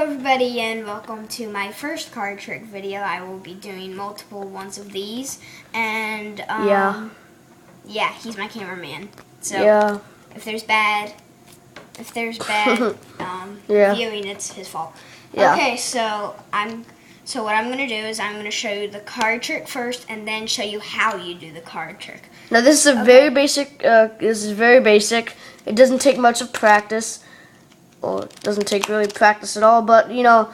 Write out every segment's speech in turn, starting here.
everybody and welcome to my first card trick video. I will be doing multiple ones of these and yeah, he's my cameraman. So if there's bad viewing, it's his fault. Yeah. Okay, so what I'm gonna do is I'm gonna show you the card trick first and then show you how you do the card trick. Now this is a very basic. This is very basic. It doesn't take much of practice. Or it doesn't take really practice at all, but you know,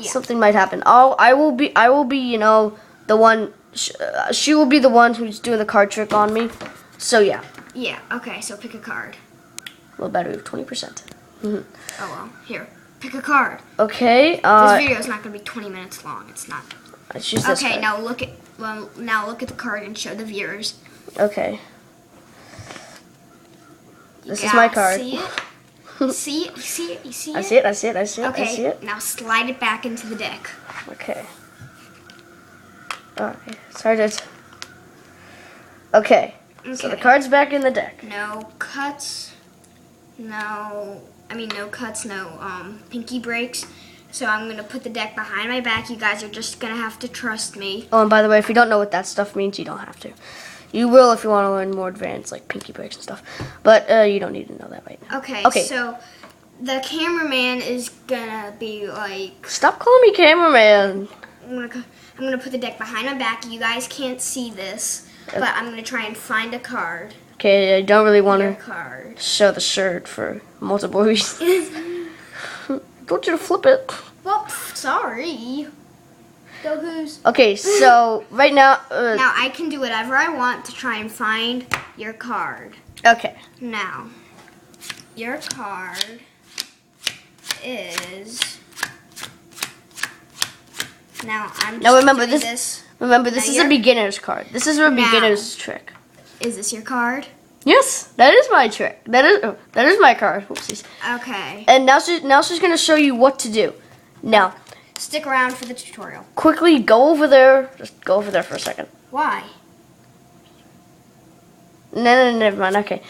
something might happen. I will be, you know, the one. She will be the one who's doing the card trick on me. So yeah. Yeah. Okay. So pick a card. Low battery of 20%. Oh well. Here, pick a card. Okay. This video is not going to be 20 minutes long. It's not. I choose this card. Now look at the card and show the viewers. Okay. This is my card. See it? You see it? I see it. I see it. Okay, I see it. now slide it back into the deck. Okay. Alright, started. Okay. So the card's back in the deck. No cuts. No pinky breaks. So I'm going to put the deck behind my back. You guys are just going to have to trust me. Oh, and by the way, if you don't know what that stuff means, you don't have to. You will if you want to learn more advanced, like pinky breaks and stuff. But you don't need to know that right now. Okay. So the cameraman is gonna be like. Stop calling me cameraman. I'm gonna put the deck behind my back. You guys can't see this, but I'm gonna try and find a card. Okay, I don't really want to show the shirt for multiple reasons. I want you to flip it. Well, sorry. Go Goose. Okay, so right now. Now I can do whatever I want to try and find your card. Okay. Now, your card is. Now I'm. Just remember doing this. Remember this is a beginner's card. This is a beginner's trick. Is this your card? Yes, that is my trick. That is my card. Whoopsies. Okay. And now she's gonna show you what to do. Now. Stick around for the tutorial. Quickly go over there. Just go over there for a second. Why? No, never mind. Okay.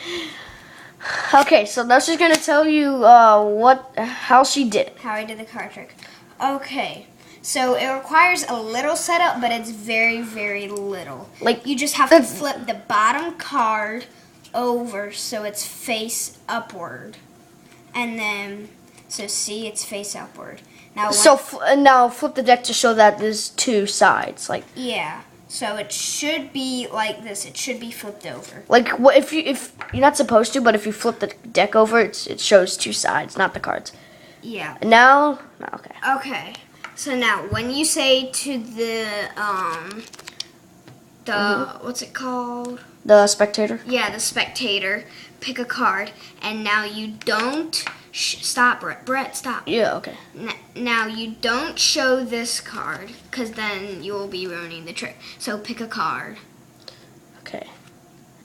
Okay, so now she's gonna tell you how she did it. How I did the card trick. Okay. So it requires a little setup, but it's very, very little. Like you just have to flip the bottom card over so it's face upward, and then see it's face upward. Now now flip the deck to show that there's two sides. Like so it should be like this. It should be flipped over. Like if you're not supposed to, but if you flip the deck over, it shows two sides, not the cards. Yeah. Now, okay. Okay. So now when you say to the what's it called? The spectator. Yeah, the spectator. Pick a card, and now you don't. Stop, Brett, stop. Yeah, okay. Now you don't show this card, because then you will be ruining the trick. So pick a card. Okay.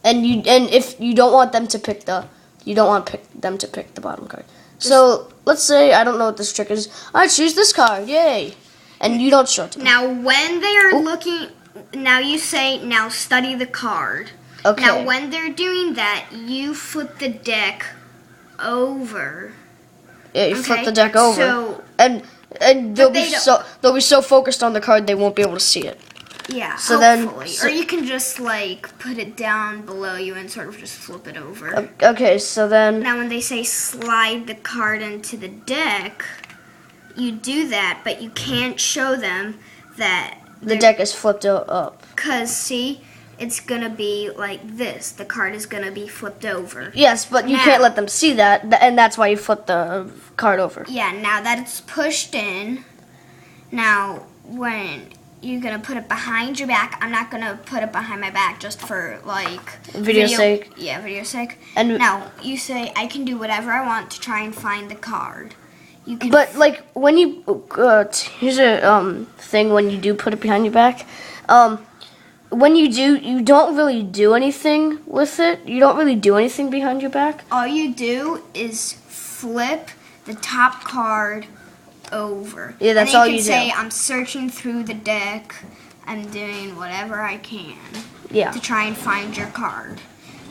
And if you don't want them to pick them to pick the bottom card. So let's say I don't know what this trick is. I choose this card, yay! And you don't show it to me. Now when they are looking, now you say, now study the card. Okay. Now when they're doing that, you flip the deck over. Yeah, you flip the deck over. So, and they'll be so focused on the card they won't be able to see it. Yeah, so hopefully. Or you can just like put it down below you and sort of just flip it over. Okay, so then now when they say slide the card into the deck, you do that, but you can't show them that the deck is flipped up. Cause see, it's gonna be like this. The card is gonna be flipped over. Yes, but you can't let them see that, and that's why you flip the card over. Yeah, now that it's pushed in, now when you're gonna put it behind your back, I'm not gonna put it behind my back just for like video sake. Yeah, video sake. And now you say I can do whatever I want to try and find the card. You can. But like when you here's a thing when you do put it behind your back. When you do, you don't really do anything with it. You don't really do anything behind your back. All you do is flip the top card over. Yeah, that's all you do. You can say, I'm searching through the deck. I'm doing whatever I can to try and find your card.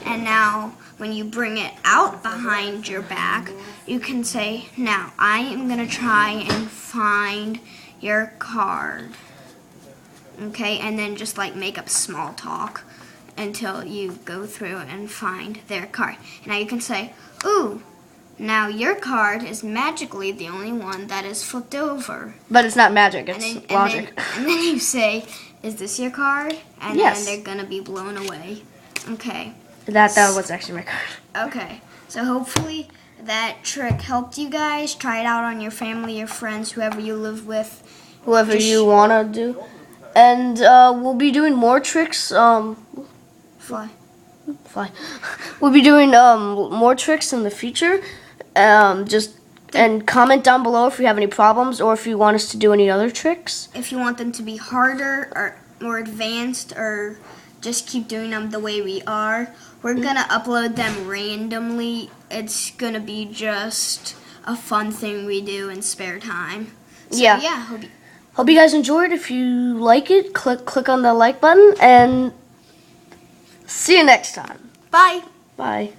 And now, when you bring it out behind your back, you can say, now, I am going to try and find your card. Okay, and then just like make up small talk until you go through and find their card. And now you can say, ooh, now your card is magically the only one that is flipped over. But it's not magic, it's logic. And then you say, is this your card? And yes. then they're going to be blown away. Okay. That was actually my card. Okay. So hopefully that trick helped you guys. Try it out on your family, your friends, whoever you live with. Whoever you want to do. And we'll be doing more tricks. Fly. We'll be doing more tricks in the future. And comment down below if you have any problems or if you want us to do any other tricks. If you want them to be harder or more advanced or just keep doing them the way we are, we're going to upload them randomly. It's going to be just a fun thing we do in spare time. So, yeah. Hope you guys enjoyed. If you like it, click on the like button and see you next time. Bye. Bye.